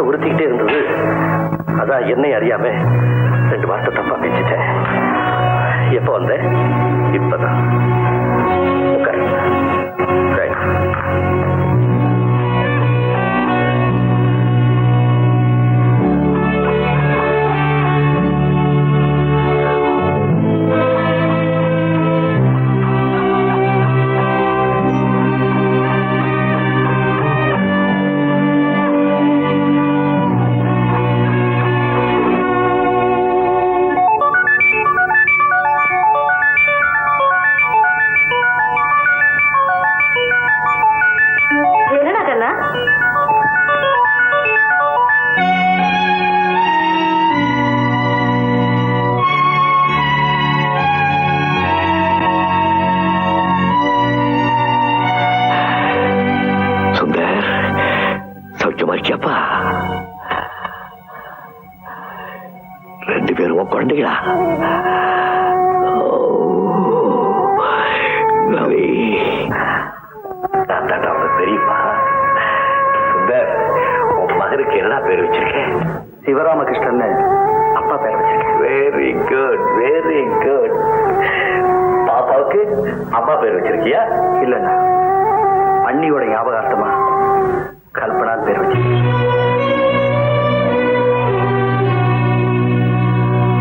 உறுத்திக்கிட்டே இருந்தது. அதான் என்னை அறியாம 2 வார்த்தை தப்பா பேசிட்டேன். எப்ப வந்தேன்? இப்பதான். ரெண்டு பேரும் குழந்தைகளா? தெரியுமா சுந்தர், உன் மகனுக்கு என்ன பேர் வச்சிருக்கேன்? சிவராமகிருஷ்ணன் அப்பா பேர் வச்சிருக்கேன். Very good, very good. பாப்பாவுக்கு அம்மா பேர் வச்சிருக்கியா? இல்லண்ணா, அண்ணியோட ஞாபகார்த்தமா கல்பனா பேர் வச்சிருக்கேன்.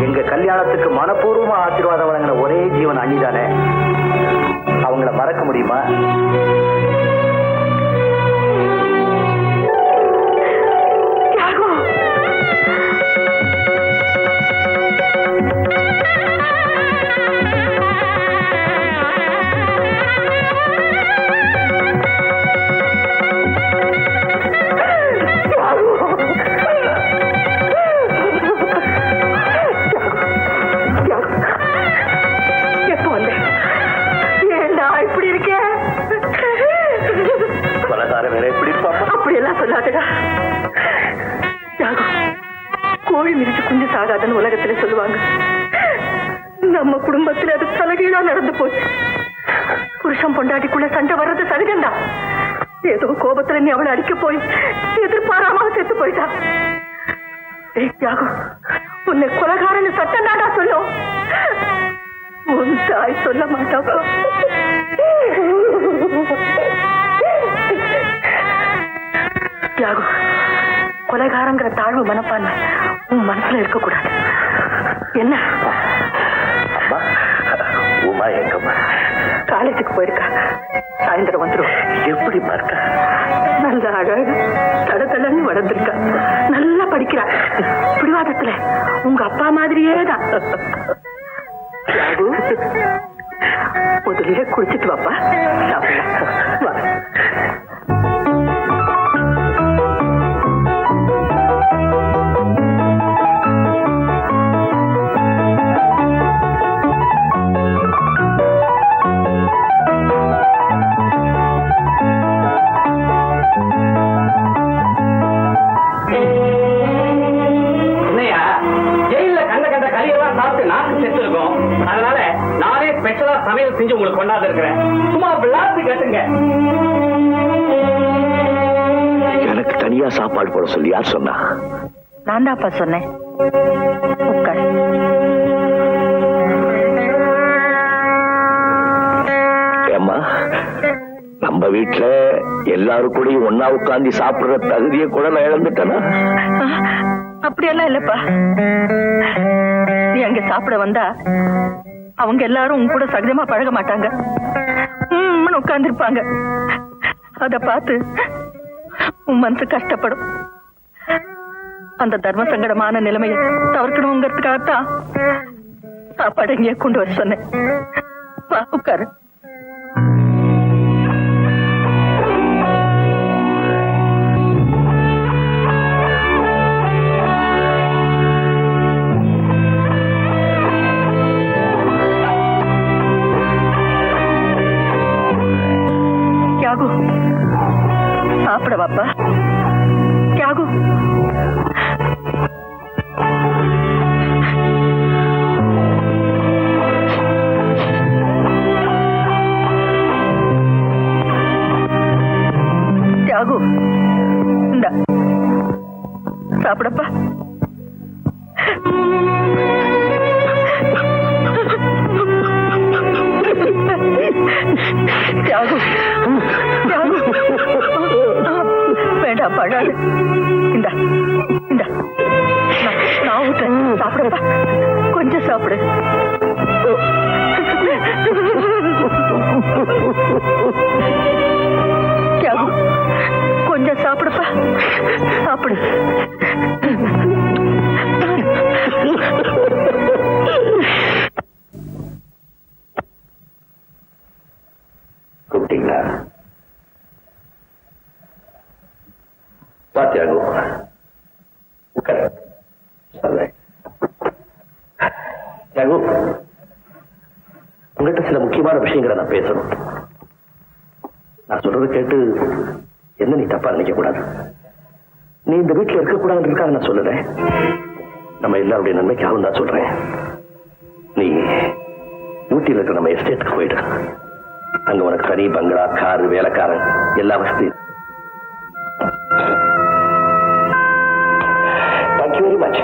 எங்க கல்யாணத்துக்கு மனப்பூர்வமா ஆசீர்வாதம் வழங்கின ஒரே ஜீவன் அண்ணிதானே. அவங்கள மறக்க முடியுமா? கோழி மிதிச்சு குஞ்சு சாகாதன்னு உலகத்துல சொல்லுவாங்க. நம்ம குடும்பத்துல அது தலைகீழா நடந்து போச்சு. புருஷன் பொண்டாட்டிக்குள்ள சண்டை வர்றது சகஜம்டா. ஏதோ கோபத்துல நீ அவளை அடிக்க போய் எதிர்பாராம செத்து போயிட்டா. உன்னை கொலைகாரன்னு சட்டம் நாடா சொல்லும். உன் தாய் சொல்ல மாட்டாப்பா. கொலைகாரங்கிற தாழ்வு மனப்பான்மை உன் மனசுல இருக்க கூடாது. என்ன? உமா எங்கம்மா? காலேஜுக்கு போயிருக்கா. சாயந்தரம் வந்துடும். எப்படி இருக்கா? நல்ல அழகு தடத்தடன்னு வளர்ந்துருக்கா. நல்லா படிக்கிறா. பிடிவாதத்துல உங்க அப்பா மாதிரியே தான். முதலிலே குடிச்சிட்டு வாப்பா. வா. சமையல் செஞ்சு உங்களுக்கு கொண்டாந்து இருக்கிறேன். சும்மா விளாட்டு கேட்டுங்க. எனக்கு தனியா சாப்பாடு போட சொல்லி யார் சொன்னா? நான் தான்ப்பா சொன்னேன். ஏம்மா, நம்ம வீட்டுல எல்லாரும் கூட ஒன்னா உட்காந்து சாப்பிடுற தகுதியை கூட நான் இழந்துட்டேனா? அப்படியெல்லாம் இல்லப்பா. நீ அங்க சாப்பிட வந்தா அவங்க எல்லாரும் உங்க கூட சகஜமா பழக மாட்டாங்க. உட்கார்ந்து இருப்பாங்க. அத பார்த்து உன் மனசு கஷ்டப்படும். அந்த தர்ம சங்கடமான நிலைமையை தவிர்க்கணுங்கிறதுக்காகத்தான் சாப்பாடு இங்கே கொண்டு வர சொன்னேன். வா உட்காரு. சாப்பிட வாப்பா. தியாகு, சாப்பிடப்பா. தியாகு, தியாகு. வேண்டாம் பழாது. இந்த இந்த நான் ஊட்டேன், சாப்பிடப்பா. கொஞ்சம் சாப்பிடு. தியாகு, கொஞ்சம் சாப்பிடுப்பா. சாப்பிடு. கூப்பிட்டீங்களா? பாத்தியாகு தியாகு, உங்கள்கிட்ட சில முக்கியமான விஷயங்களை நான் பேசணும். நான் சொல்றது கேட்டு என்ன நீ தப்பா நினைக்க கூடாது. நீ இந்த வீட்டுல இருக்கக்கூடாதுன்றதுக்காக நான் சொல்லல. நம்ம எல்லாருடைய நன்மைக்காகவும் தான் சொல்றேன். நீ ஊட்டியில் இருக்கிற நம்ம எஸ்டேட்டுக்கு போயிடு. அங்க உனக்கு தனி பங்களா, காரு, வேலைக்காரன், எல்லா வசதியும். Thank you very much.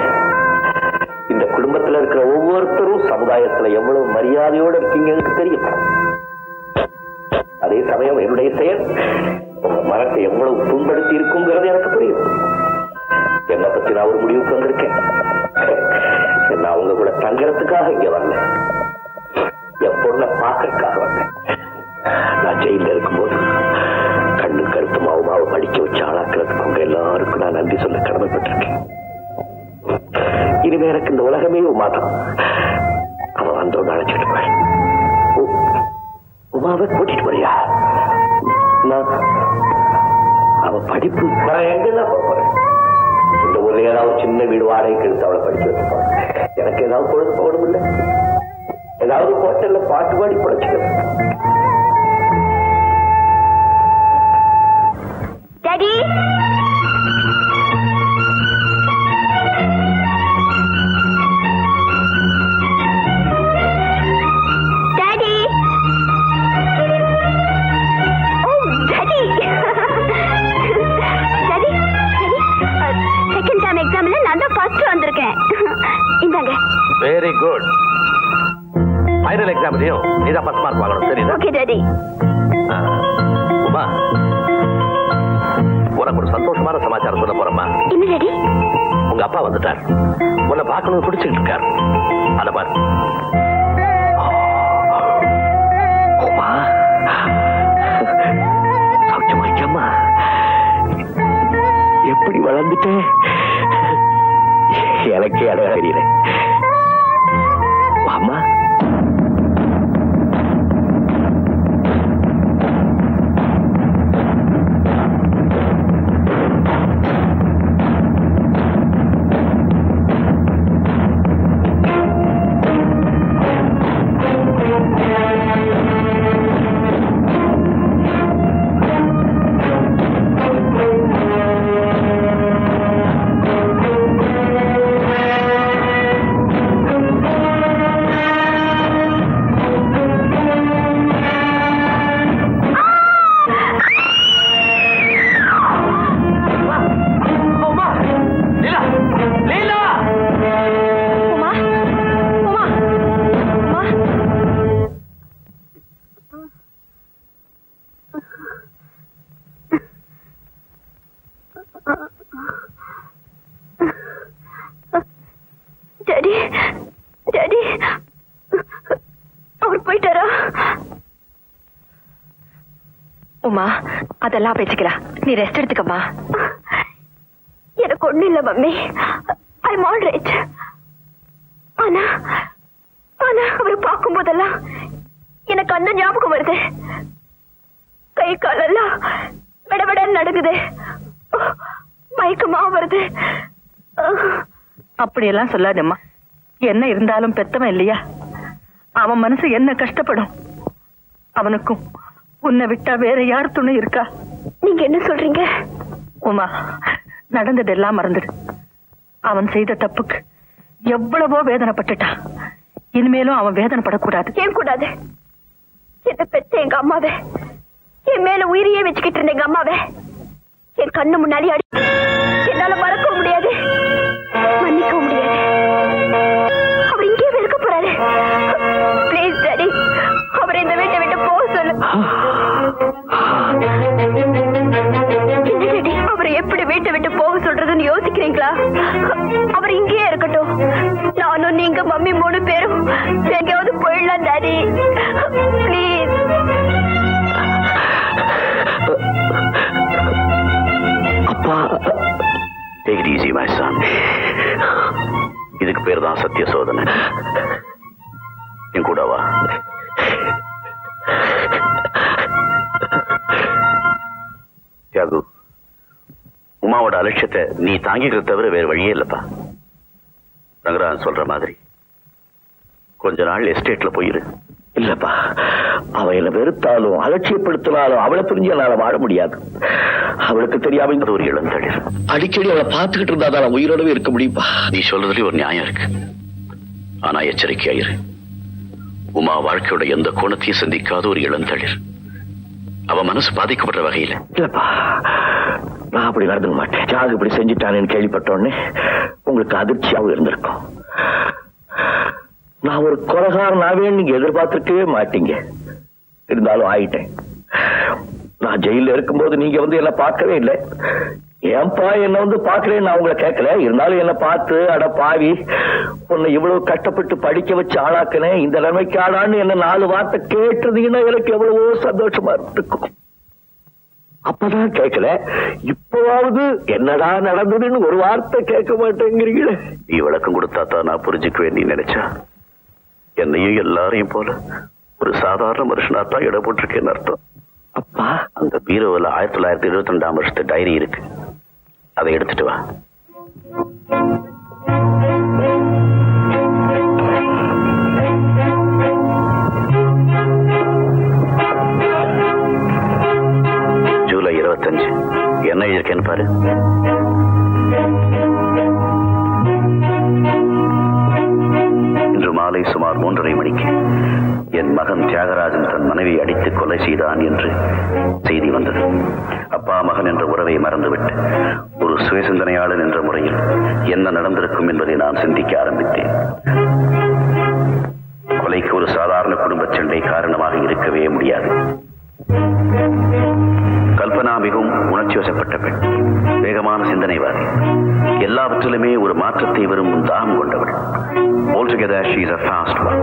இந்த குடும்பத்தில் இருக்கிற ஒவ்வொருத்தரும் சமுதாயத்துல எவ்வளவு மரியாதையோடு இருக்கீங்க எனக்கு தெரியும். அதே சமயம் என்னுடைய செயல் உங்க மனத்தை எவ்வளவு புண்படுத்தி இருக்குங்கிறது எனக்கு புரியும். என்னை பத்தி நான் ஒரு முடிவுக்கு வந்திருக்கேன். நான் உங்க கூட தங்கறதுக்காக இங்க வரல, என் பொண்ணை பார்க்கறதுக்காக வந்தேன். நான் ஜெயில இருக்கும்போது கண்ணு கருத்து மாவுமாவை படிக்க வச்சு ஆளாக்குறதுக்கு உங்க எல்லாருக்கும் நான் நன்றி சொல்ல கடமைப்பட்டிருக்கேன். இனிமே எனக்கு இந்த உலகமே மாதம் அவன் வந்தோன்னு அழைச்சிட்டு போய் உமாவை கூட்டிட்டு போறியா? அவ படிப்பு நான் எங்கதான் போறேன். இந்த ஊர்ல ஏதாவது சின்ன வீடு வாடகைக்கு எடுத்து அவளை படிக்க வச்சுப்பான். எனக்கு ஏதாவது பொழுது போகணும் இல்லை, ஏதாவது ஹோட்டல்ல பாட்டு பாடி படைச்சுக்கிறேன். டாடி, டாடி, ஓ டாடி, டாடி, செகண்ட் டேர்ம் எக்ஸாம்ல நான் தான் ஃபர்ஸ்ட் வந்திருக்கேன். இந்தாங்க. Very good. ஃபைனல் எக்ஸாம்லயும் நீதான் ஃபர்ஸ்ட் மார்க் வாங்கணும், சரியா? Okay daddy. உமா, உனக்கு ஒரு சந்தோஷமான சமாச்சாரம் சொல்ல போறேம்மா. என்ன டாடி? உங்க அப்பா வந்துட்டார். உன்னை பார்க்கணும் பிடிச்சிட்டு இருக்கார். அத பாரு. உமா, சௌக்கியமா இருக்கியாம்மா? எப்படி வளர்ந்துட்டேன் எனக்கே அடையாளம் தெரியல. அம்மா, டாடி, டாடி, அவர் போயிட்டாரா? உமா, அதெல்லாம் பேசிக்கலாம். நீ ரெஸ்ட் எடுத்துக்கம்மா. எனக்கு ஒண்ணு இல்ல mummy. I am all right. ஆனா ஆனா அவரை பார்க்கும் போதெல்லாம் எனக்கு அந்த ஞாபகம் வருது. கை காலெல்லாம் விடவிடன்னு நடுங்குது. மயக்கமா வருது. அப்படியெல்லாம் சொல்லாதம்மா. என்ன இருந்தாலும் பெத்தவன் இல்லையா? அவன் மனசு என்ன கஷ்டப்படும். அவனுக்கும் உன்னை விட்டா வேற யார் துணை இருக்கா? நீங்க என்ன சொல்றீங்க? உமா, நடந்ததெல்லாம் மறந்துடு. அவன் செய்த தப்புக்கு எவ்வளவோ வேதனைப்பட்டுட்டான். இனிமேலும் அவன் வேதனைப்படக்கூடாது. ஏன் கூடாது? என்ன பெத்த எங்க அம்மாவை, என் மேல உயிரையே வச்சுக்கிட்டு இருந்த எங்க அம்மாவை என் கண்ணு முன்னாடி அடி என்னால மறக்க முடியாது. அவரை எப்படி வீட்டை விட்டு போக சொல்றதுன்னு யோசிக்கிறீங்களா? அவர் இங்கேயே இருக்கட்டும். நானும் நீங்க மம்மி 3 பேரும் எங்கேயாவது போயிடலாம் டாடி. ப்ளீஸ். அப்பா, take it easy my son. இதுக்கு பேர் தான் சத்திய சோதனை. என் கூட வா. தியாகு, உமாவோட அலட்சியத்தை நீ தாங்கிக்கிறத தவிர வேற வழியே இல்லப்பா. ரங்கராஜன் சொல்ற மாதிரி கொஞ்ச நாள் எஸ்டேட்ல போயிரு. இல்லப்பா, அவ என்ன வெறுத்தாலும் அலட்சியப்படுத்தினாலும் அவளை புரிஞ்சு என்னால வாழ முடியாது. அவளுக்கு தெரியாம இந்த ஒரு இளந்தளிர். அடிக்கடி அவளை பார்த்துக்கிட்டு இருந்தா நான் உயிரோடவே இருக்க முடியும்பா. நீ சொல்றதுலயும் ஒரு நியாயம் இருக்கு. ஆனா எச்சரிக்கையாயிரு. உமா வாழ்க்கையோட எந்த கோணத்தையும் சந்திக்காத ஒரு இளந்தளிர். அவ மனசு பாதிக்கப்படுற வகையில. இல்லப்பா, நான் அப்படி நடந்துக்க மாட்டேன். தியாகு இப்படி செஞ்சுட்டானேன்னு கேள்விப்பட்டோன்னே உங்களுக்கு அதிர்ச்சியாவும் இருந்திருக்கும். நான் ஒரு கொலைகாரனாவே நீங்க எதிர்பார்த்துக்கவே மாட்டீங்க. இருந்தாலும் ஆயிட்டேன். நான் ஜெயில இருக்கும்போது நீங்க வந்து என்ன பார்க்கவே இல்லை. ஏன்பா என்ன வந்து பார்க்கலன்னு நான் உங்களை கேட்கல. இருந்தாலும் என்ன பார்த்து, அட பாவி, உன்னை இவ்வளவு கஷ்டப்பட்டு படிக்க வச்சு ஆளாக்குனேன், இந்த நிலைமைக்கு ஆளான்னு என்ன 4 வார்த்தை கேட்டுறதுன்னா எனக்கு எவ்வளவோ சந்தோஷமா இருக்கும். அப்பதான் கேட்கல. இப்பவாவது என்னடா நடந்ததுன்னு ஒரு வார்த்தை கேட்க மாட்டேங்கிறீங்களே. நீ விளக்கம் கொடுத்தா தான் நான் புரிஞ்சுக்குவேன். நீ நினைச்சா என்னையும் எல்லாரையும் போல ஒரு சாதாரண மனுஷனாத்தான் இடம் போட்டிருக்கேன்னு அர்த்தம். அப்பா, அந்த பீரோவில் 1922ஆம் வருஷத்து டைரி இருக்கு. அதை எடுத்துட்டு வா. ஜூலை 25 என்ன இருக்கேன்னு பாரு. இன்று மாலை சுமார் 3:30 மணிக்கு என் மகன் தியாகராஜன் தன் மனைவி அடித்து கொலை செய்தான் என்று செய்தி வந்தது. அப்பா மகன் என்ற உறவை மறந்துவிட்டு ஒரு சுயசிந்தனையாளன் என்ற முறையில் என்ன நடந்திருக்கும் என்பதை நான் சிந்திக்க ஆரம்பித்தேன். கொலைக்கு ஒரு சாதாரண குடும்ப சண்டை காரணமாக இருக்கவே முடியாது. கல்பனா மிகவும் உணர்ச்சி வசப்பட்ட பெண், வேகமான சிந்தனைவாதி, எல்லாவற்றிலுமே ஒரு மாற்றத்தை விரும்பும் தாகம் கொண்டவள். Altogether she is a fast one.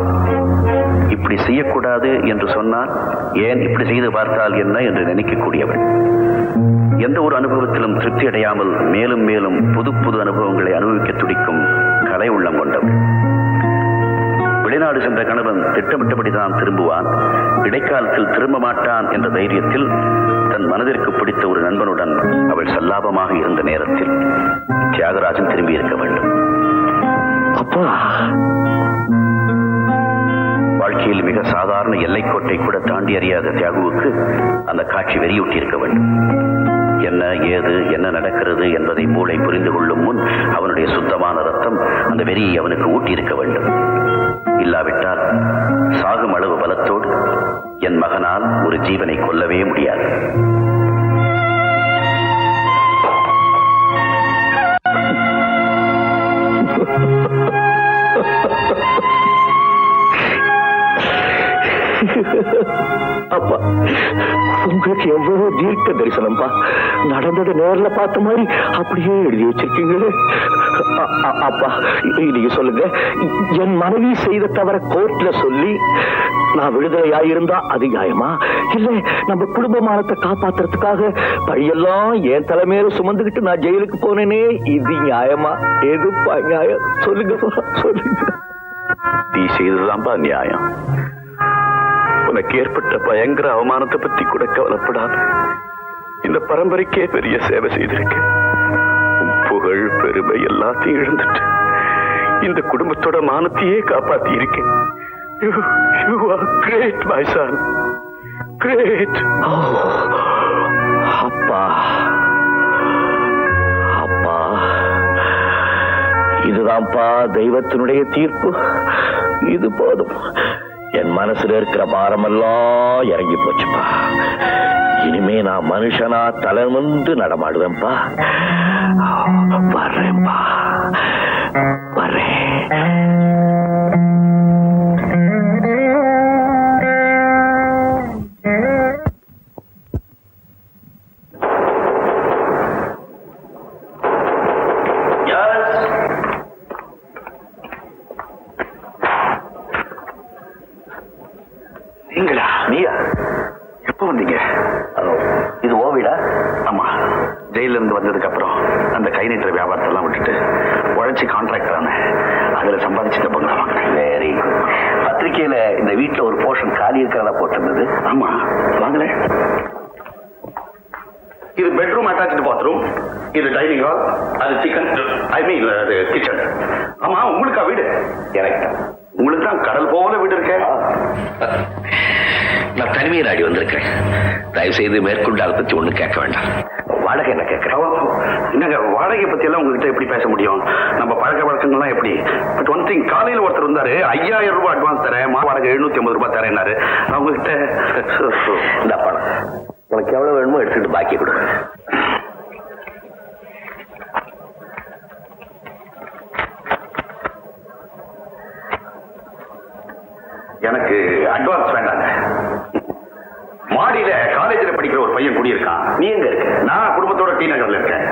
இப்படி செய்யக்கூடாது என்று சொன்னால் ஏன் இப்படி செய்து பார்த்தால் என்ன என்று நினைக்கக்கூடியவள். எந்த ஒரு அனுபவத்திலும் திருப்தி அடையாமல் மேலும் மேலும் புது புது அனுபவங்களை அனுபவிக்க துடிக்கும் கலை உள்ளம் கொண்டவள். வெளிநாடு சென்ற கணவன் திட்டமிட்டபடிதான் திரும்புவான், இடைக்காலத்தில் திரும்ப மாட்டான் என்ற தைரியத்தில் தன் மனதிற்கு பிடித்த ஒரு நண்பனுடன் அவள் சல்லாபமாக இருந்த நேரத்தில் தியாகராஜன் திரும்பி இருக்க வேண்டும். அப்பா, வாழ்க்கையில் மிக சாதாரண எல்லைக்கோட்டை கூட தாண்டி அறியாத தியாகுவுக்கு அந்த காட்சி வெறியூட்டி இருக்க வேண்டும். என்ன ஏது என்ன நடக்கிறது என்பதை மூளை புரிந்து கொள்ளும் முன் அவனுடைய சுத்தமான ரத்தம் அந்த வெறியை அவனுக்கு ஊட்டி இருக்க வேண்டும். இல்லாவிட்டால் சாகும் அளவு பலத்தோடு என் மகனால் ஒரு ஜீவனை கொல்லவே முடியாது. அப்பா, உங்களுக்கு எவ்வளவு தீர்க்க தரிசனம்பா. நடந்ததை நேர்ல பார்த்த மாதிரி அப்படியே எழுதி வச்சிருக்கீங்களே. அப்பா, நீங்க சொல்லுங்க, என் மனைவி செய்த தவற கோர்ட்ல சொல்லி நான் விடுதலையாயிருந்தா அது நியாயமா? இல்ல நம்ம குடும்பமானத்தை காப்பாத்துறதுக்காக பழியெல்லாம் என் தலைமையில சுமந்துகிட்டு நான் ஜெயிலுக்கு போனேனே, இது நியாயமா? எதுப்பா நியாயம்? சொல்லுங்க சொல்லுங்க. நீ செய்ததுதான்பா நியாயம். உனக்கு ஏற்பட்ட பயங்கர அவமானத்தை பத்தி கூட கவலைப்படாத இந்த பரம்பரைக்கே பெரிய சேவை செய்திருக்க. புகழ் பெருமை எல்லாத்தையும் இழந்துட்டு இந்த குடும்பத்தோட மானத்தையே காப்பாத்தி இருக்கேன். You are great, my son. Great. அப்பா, அப்பா, இதுதான்ப்பா தெய்வத்தினுடைய தீர்ப்பு. இது போதும். என் மனசுல இருக்கிற பாரமெல்லாம் இறங்கி போச்சுப்பா. இனிமே நான் மனுஷனா தலை வந்து நடமாடுவேன்பா. வர்றேன்பா, வர்றேன். கை நீட்டுற வியாபாரத்தெல்லாம் விட்டுட்டு உழைச்சி கான்ட்ராக்டர் ஆனேன். அதுல சம்பாதிச்சு இந்த பங்களா வாங்கினேன். Very good. பத்திரிக்கையில இந்த வீட்டுல ஒரு போர்ஷன் காலி இருக்கிறதா போட்டிருந்தது. ஆமா, வாங்கல. இது பெட்ரூம் அட்டாச்சு பாத்ரூம், இது டைனிங் ஹால், அது சிக்கன் அது கிச்சன். ஆமா, உங்களுக்கா வீடு? எனக்கு தான். உங்களுக்கு தான் கடல் போல வீடு இருக்கேன். நான் தனிமையை நாடி வந்திருக்கேன். தயவு செய்து மேற்கொண்டு அதை பத்தி ஒண்ணு கேட்க வேண்டாம். வாடகை என்ன கேட்கிறேன்? என்னங்க, வாடகை பத்தி எல்லாம் உங்ககிட்ட எப்படி பேச முடியும்? நம்ம பழக்க வழக்கங்கள்லாம் எப்படி? பட் ஒன் திங், காலையில் ஒருத்தர் இருந்தாரு, 5000 ரூபாய் அட்வான்ஸ் தரேன், வாடகை 750 ரூபாய் தரேன்னாரு. அவங்க கிட்ட இந்த பணம் உனக்கு எவ்வளவு வேணுமோ எடுத்துட்டு பாக்கி கொடுங்க. எனக்கு அட்வான்ஸ் வேண்டாங்க. மாடியில காலேஜில் படிக்கிற ஒரு பையன் குடியிருக்கான். நீ எங்க இருக்க? நான் குடும்பத்தோட டி நகர்ல இருக்கேன்.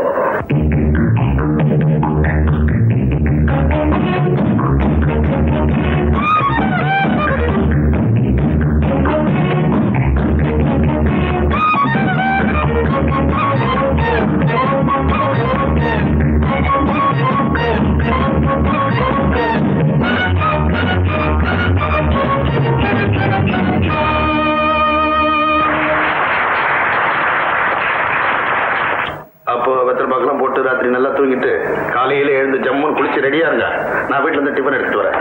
அப்போ வெத்தலை பாக்கெல்லாம் போட்டு ராத்திரி நல்லா தூங்கிட்டு காலையில எழுந்து ஜம்முன்னு குளிச்சு ரெடியா இருங்க. நான் வீட்டுல இருந்து டிஃபன் எடுத்துட்டு வரேன்.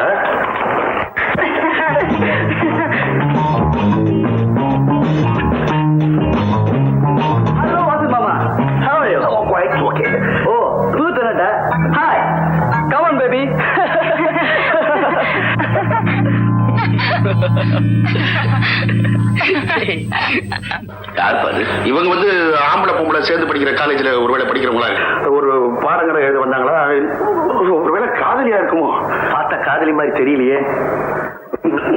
ஹலோ வாசு மாமா. How are you? Oh, quite okay. Oh, good Anata. Hi. Come on baby. யார் பாரு? இவங்க வந்து ஆம்பளை பொம்பளை சேர்ந்து படிக்கிற காலேஜ்ல ஒருவேளை படிக்கிறவங்களா, ஒரு பாடங்களை எழுத வந்தாங்களா, ஒருவேளை காதலியா இருக்குமோ? பார்த்தா காதலி மாதிரி தெரியலையே.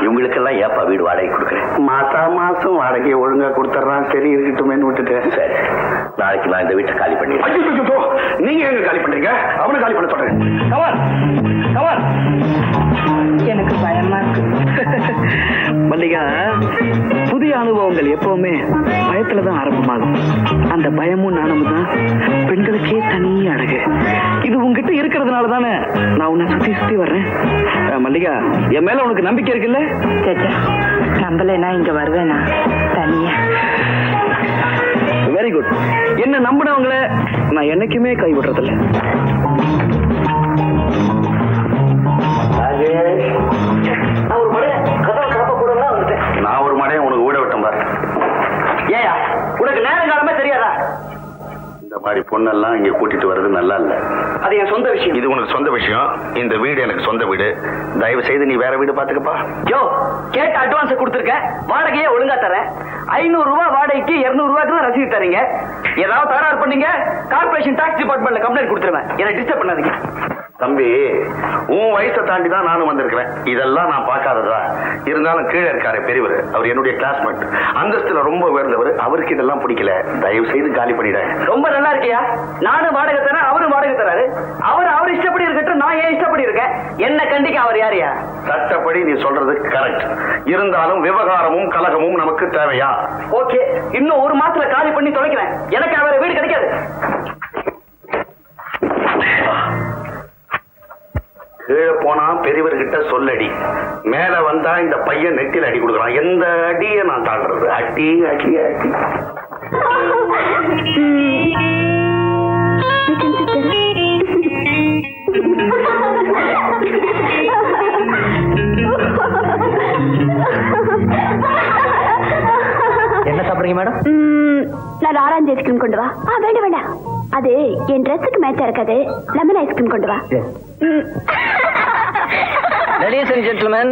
இவங்களுக்கெல்லாம் ஏப்பா வீடு வாடகை கொடுக்குறேன்? மாசம் வாடகையை ஒழுங்கா கொடுத்துட்றான். சரி இருக்கட்டுமேன்னு விட்டுட்டேன். சரி, நாளைக்கு நான் இந்த வீட்டை காலி பண்ணிடுறேன். ஐயோ, நீங்க எங்க காலி பண்றீங்க? அவனை காலி பண்ண சொல்றேன். Come on. Come on. எனக்கு பயமா இருக்கு. மல்லிகா, புதிய அனுபவங்கள் எப்பவுமே பயத்துலதான் ஆரம்பமாகும். அந்த பயமும் நாணமும் தான் பெண்களுக்கே தனி அழகு. இது உங்ககிட்ட இருக்கிறதுனால தானே நான் உன்னை சுத்தி சுத்தி வர்றேன். மல்லிகா, என் மேல உனக்கு நம்பிக்கை இருக்குல்ல? சேச்சா, நம்பலைன்னா இங்க வருவேனா தனியா? Very good. என்ன நம்பினவங்கள நான் என்னைக்குமே கைவிடுறதில்லை. நான் ஒரு மடையை உனக்கு ஊட விட்டேன் பாரு. ஏயா, உனக்கு நேரம் காலமே தெரியாதா? இந்த மாதிரி பொண்ணெல்லாம் இங்க கூட்டிட்டு வர்றது நல்லா இல்ல. அது என் சொந்த விஷயம். இது உனக்கு சொந்த விஷயம். இந்த வீடு எனக்கு சொந்த வீடு. தயவு செய்து நீ வேற வீடு பாத்துக்கப்பா. யோ, கேட்ட அட்வான்ஸ் கொடுத்துருக்கேன், வாடகையே ஒழுங்கா தரேன். 500 ரூபாய் வாடகைக்கு 200 ரூபாய்க்கு தான் ரசீது தரீங்க. ஏதாவது தகராறு பண்ணீங்க, கார்பரேஷன் டாக்ஸ் டிபார்ட்மெண்ட்ல கம்ப்ளைண்ட் கொடுத்துருவேன். என்ன டிஸ்டர்ப் பண்ணாதீங்க. தம்பி, உன் வயசை தாண்டி தான் நானும் வந்திருக்கிறேன். இதெல்லாம் நான் பார்க்காததா இருந்தாலும் கீழே இருக்காரு பெரியவர், அவர் என்னுடைய கிளாஸ்மேட், அந்தஸ்துல ரொம்ப உயர்ந்தவர். அவருக்கு இதெல்லாம் பிடிக்கல. தயவு செய்து காலி பண்ணிட. ரொம்ப நல்லா இருக்கியா? நானும் வாடகை தரேன், அவரும் வாடகை தராரு. அவர் இஷ்டப்படி இருக்கட்டும், நான் ஏன் இஷ்டப்படி இருக்கேன்? என்ன கண்டிக்க அவர் யாரையா? சட்டப்படி நீ சொல்றது கரெக்ட். இருந்தாலும் விவகாரமும் கலகமும் நமக்கு தேவையா? ஓகே, இன்னும் ஒரு மாசத்துல காலி பண்ணி தொலைக்கிறேன். எனக்கு வேற வீடு கிடைக்காது. கீழே போனா பெரியவர்கிட்ட சொல்லடி, மேல வந்தா இந்த பையன் நெத்தியில் அடி கொடுக்குறான். எந்த அடியை நான் தாண்டுறது? அடி அடி அடி. என்ன சாப்பிடுறீங்க மேடம்? நான் ஆரஞ்சு ஐஸ்கிரீம் கொண்டு வா. வேண்டாம் வேண்டாம், அது என் ட்ரெஸ்ஸுக்கு மேட்சா இருக்காது. லெமன் ஐஸ்கிரீம் கொண்டு வா. Ladies and gentlemen,